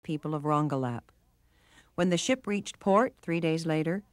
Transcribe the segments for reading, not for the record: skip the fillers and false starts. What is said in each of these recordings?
people of Rongelap. When the ship reached port 3 days later,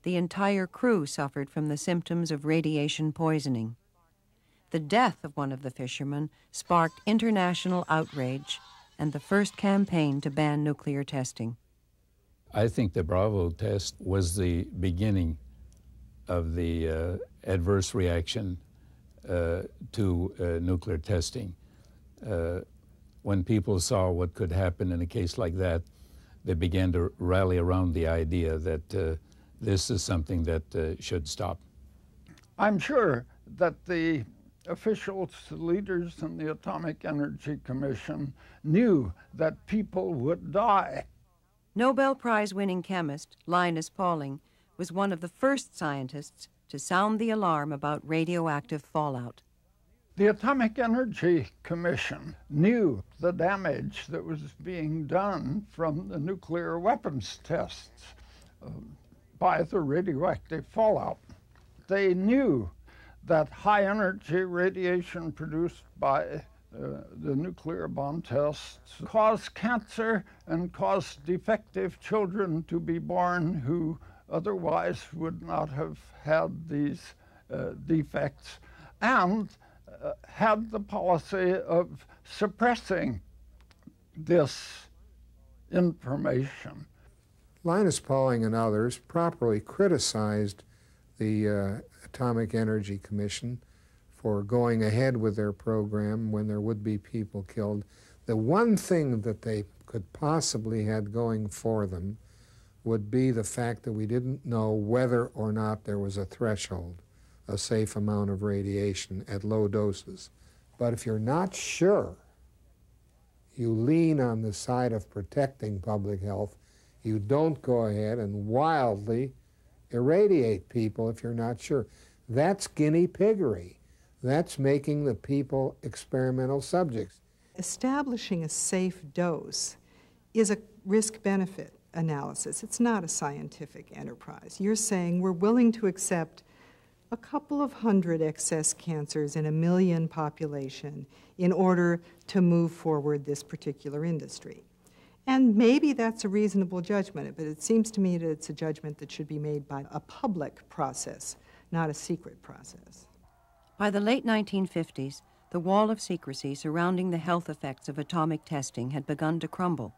the entire crew suffered from the symptoms of radiation poisoning. The death of one of the fishermen sparked international outrage and the first campaign to ban nuclear testing. I think the Bravo test was the beginning of the adverse reaction to nuclear testing. When people saw what could happen in a case like that, they began to rally around the idea that this is something that should stop. I'm sure that the officials, leaders in the Atomic Energy Commission knew that people would die. Nobel Prize-winning chemist Linus Pauling was one of the first scientists to sound the alarm about radioactive fallout. The Atomic Energy Commission knew the damage that was being done from the nuclear weapons tests by the radioactive fallout. They knew that high-energy radiation produced by the nuclear bomb tests caused cancer and caused defective children to be born who otherwise would not have had these defects, and had the policy of suppressing this information. Linus Pauling and others properly criticized the Atomic Energy Commission for going ahead with their program when there would be people killed. The one thing that they could possibly have going for them would be the fact that we didn't know whether or not there was a threshold, a safe amount of radiation at low doses. But if you're not sure, you lean on the side of protecting public health. You don't go ahead and wildly irradiate people if you're not sure. That's guinea piggery. That's making the people experimental subjects. Establishing a safe dose is a risk-benefit analysis. It's not a scientific enterprise. You're saying we're willing to accept a couple of hundred excess cancers in a million population in order to move forward this particular industry. And maybe that's a reasonable judgment, but it seems to me that it's a judgment that should be made by a public process, not a secret process. By the late 1950s, the wall of secrecy surrounding the health effects of atomic testing had begun to crumble.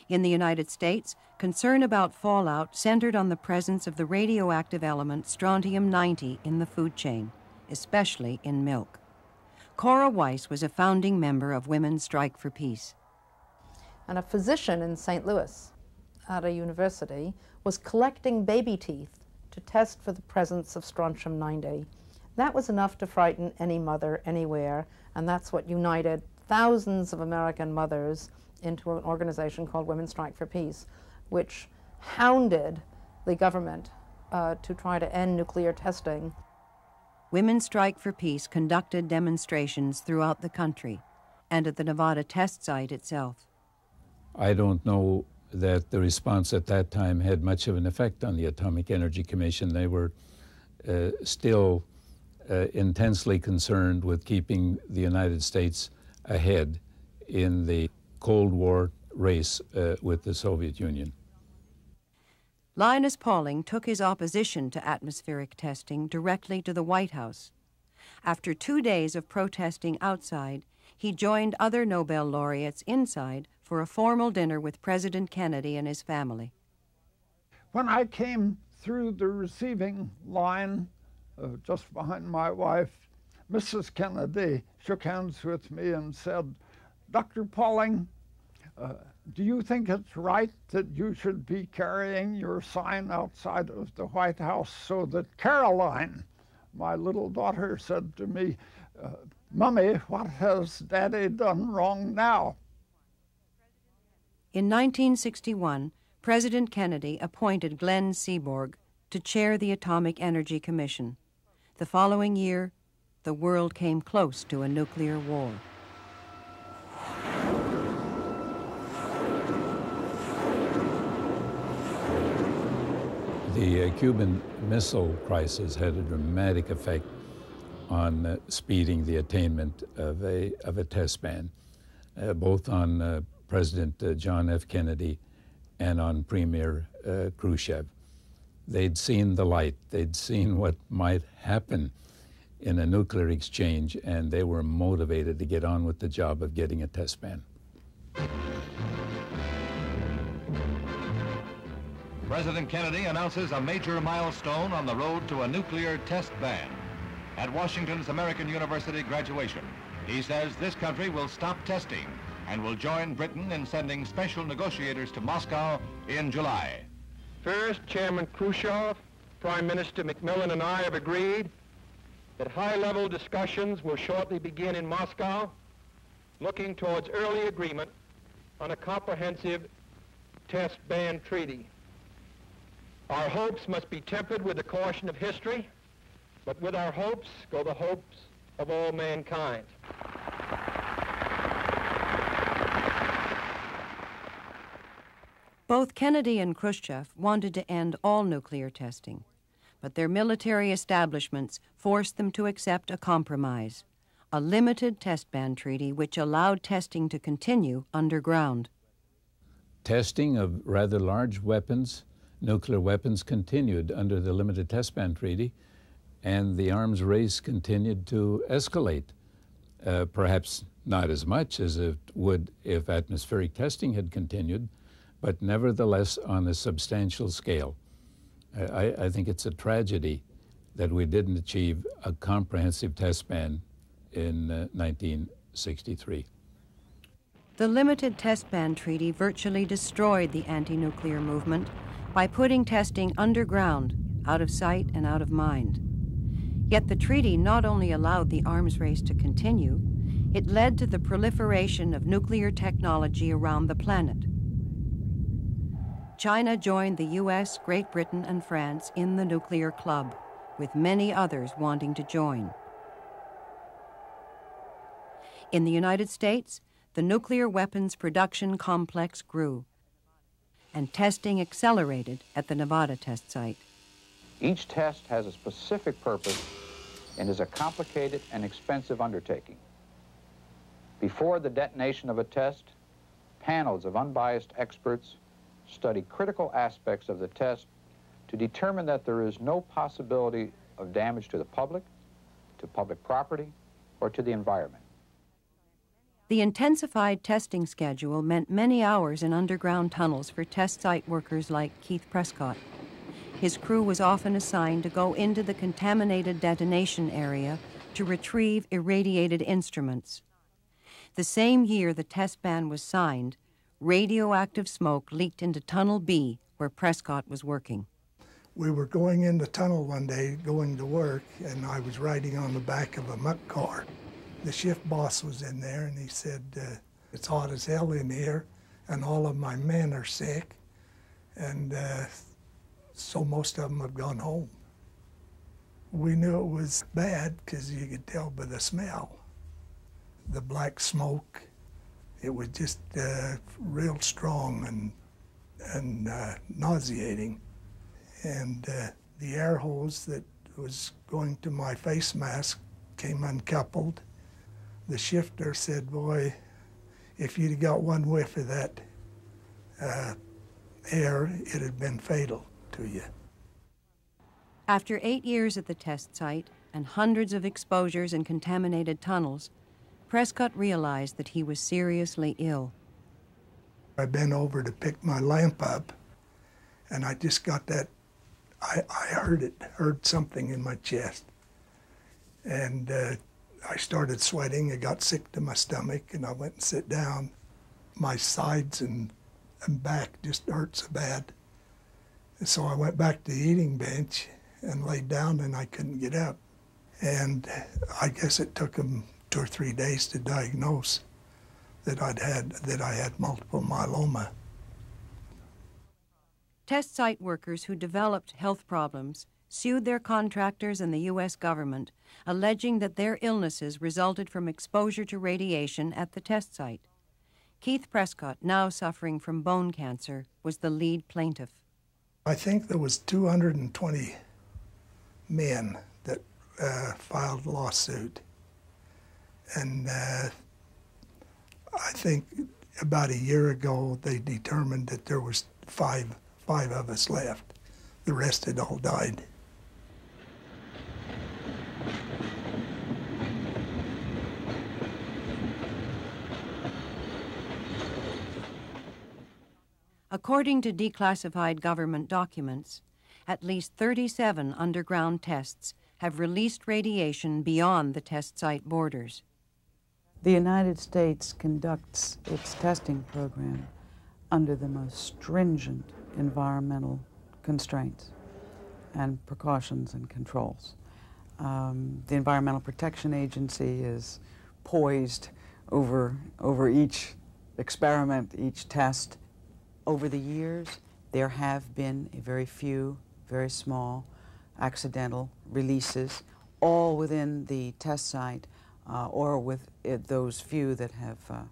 In the United States, concern about fallout centered on the presence of the radioactive element strontium-90 in the food chain, especially in milk. Cora Weiss was a founding member of Women's Strike for Peace. And a physician in St. Louis at a university was collecting baby teeth to test for the presence of strontium-90. That was enough to frighten any mother anywhere, and that's what united thousands of American mothers into an organization called Women's Strike for Peace, which hounded the government to try to end nuclear testing. Women's Strike for Peace conducted demonstrations throughout the country and at the Nevada test site itself. I don't know that the response at that time had much of an effect on the Atomic Energy Commission. They were still intensely concerned with keeping the United States ahead in the Cold War race with the Soviet Union. Linus Pauling took his opposition to atmospheric testing directly to the White House. After 2 days of protesting outside, he joined other Nobel laureates inside for a formal dinner with President Kennedy and his family. When I came through the receiving line just behind my wife, Mrs. Kennedy shook hands with me and said, "Dr. Pauling, do you think it's right that you should be carrying your sign outside of the White House so that Caroline, my little daughter, said to me, 'Mummy, what has Daddy done wrong now?'" In 1961, President Kennedy appointed Glenn Seaborg to chair the Atomic Energy Commission. The following year, the world came close to a nuclear war. The Cuban Missile Crisis had a dramatic effect on speeding the attainment of a test ban, both on President John F. Kennedy and on Premier Khrushchev. They'd seen the light. They'd seen what might happen in a nuclear exchange, and they were motivated to get on with the job of getting a test ban. President Kennedy announces a major milestone on the road to a nuclear test ban. At Washington's American University graduation, he says this country will stop testing and will join Britain in sending special negotiators to Moscow in July. First, Chairman Khrushchev, Prime Minister Macmillan, and I have agreed that high-level discussions will shortly begin in Moscow, looking towards early agreement on a comprehensive test ban treaty. Our hopes must be tempered with the caution of history, but with our hopes go the hopes of all mankind. Both Kennedy and Khrushchev wanted to end all nuclear testing, but their military establishments forced them to accept a compromise, a limited test ban treaty which allowed testing to continue underground. Testing of rather large weapons, nuclear weapons, continued under the limited test ban treaty, and the arms race continued to escalate. Perhaps not as much as it would if atmospheric testing had continued, but nevertheless on a substantial scale. I think it's a tragedy that we didn't achieve a comprehensive test ban in 1963. The limited test ban treaty virtually destroyed the anti-nuclear movement by putting testing underground, out of sight and out of mind. Yet the treaty not only allowed the arms race to continue, it led to the proliferation of nuclear technology around the planet. China joined the U.S., Great Britain, and France in the nuclear club, with many others wanting to join. In the United States, the nuclear weapons production complex grew, and testing accelerated at the Nevada test site. Each test has a specific purpose and is a complicated and expensive undertaking. Before the detonation of a test, panels of unbiased experts study critical aspects of the test to determine that there is no possibility of damage to the public, to public property, or to the environment. The intensified testing schedule meant many hours in underground tunnels for test site workers like Keith Prescott. His crew was often assigned to go into the contaminated detonation area to retrieve irradiated instruments. The same year the test ban was signed, radioactive smoke leaked into Tunnel B, where Prescott was working. We were going in the tunnel one day, going to work, and I was riding on the back of a muck car. The shift boss was in there, and he said, it's hot as hell in here, and all of my men are sick, and so most of them have gone home. We knew it was bad because you could tell by the smell. The black smoke, it was just real strong and nauseating. And the air hose that was going to my face mask came uncoupled. The shifter said, boy, if you'd got one whiff of that air, it had been fatal to you. After 8 years at the test site and hundreds of exposures in contaminated tunnels, Prescott realized that he was seriously ill. I bent over to pick my lamp up, and I just got that, I heard something in my chest. And I started sweating, I got sick to my stomach, and I went and sat down. My sides and back just hurt so bad. And so I went back to the eating bench and laid down, and I couldn't get up. And I guess it took them 2 or 3 days to diagnose that I had multiple myeloma. Test site workers who developed health problems sued their contractors and the U.S. government, alleging that their illnesses resulted from exposure to radiation at the test site. Keith Prescott, now suffering from bone cancer, was the lead plaintiff. I think there was 220 men that filed a lawsuit. And I think about a year ago, they determined that there was five of us left. The rest had all died. According to declassified government documents, at least 37 underground tests have released radiation beyond the test site borders. The United States conducts its testing program under the most stringent environmental constraints and precautions and controls. The Environmental Protection Agency is poised over each experiment, each test. Over the years, there have been a very few, very small, accidental releases, all within the test site, or with those few that have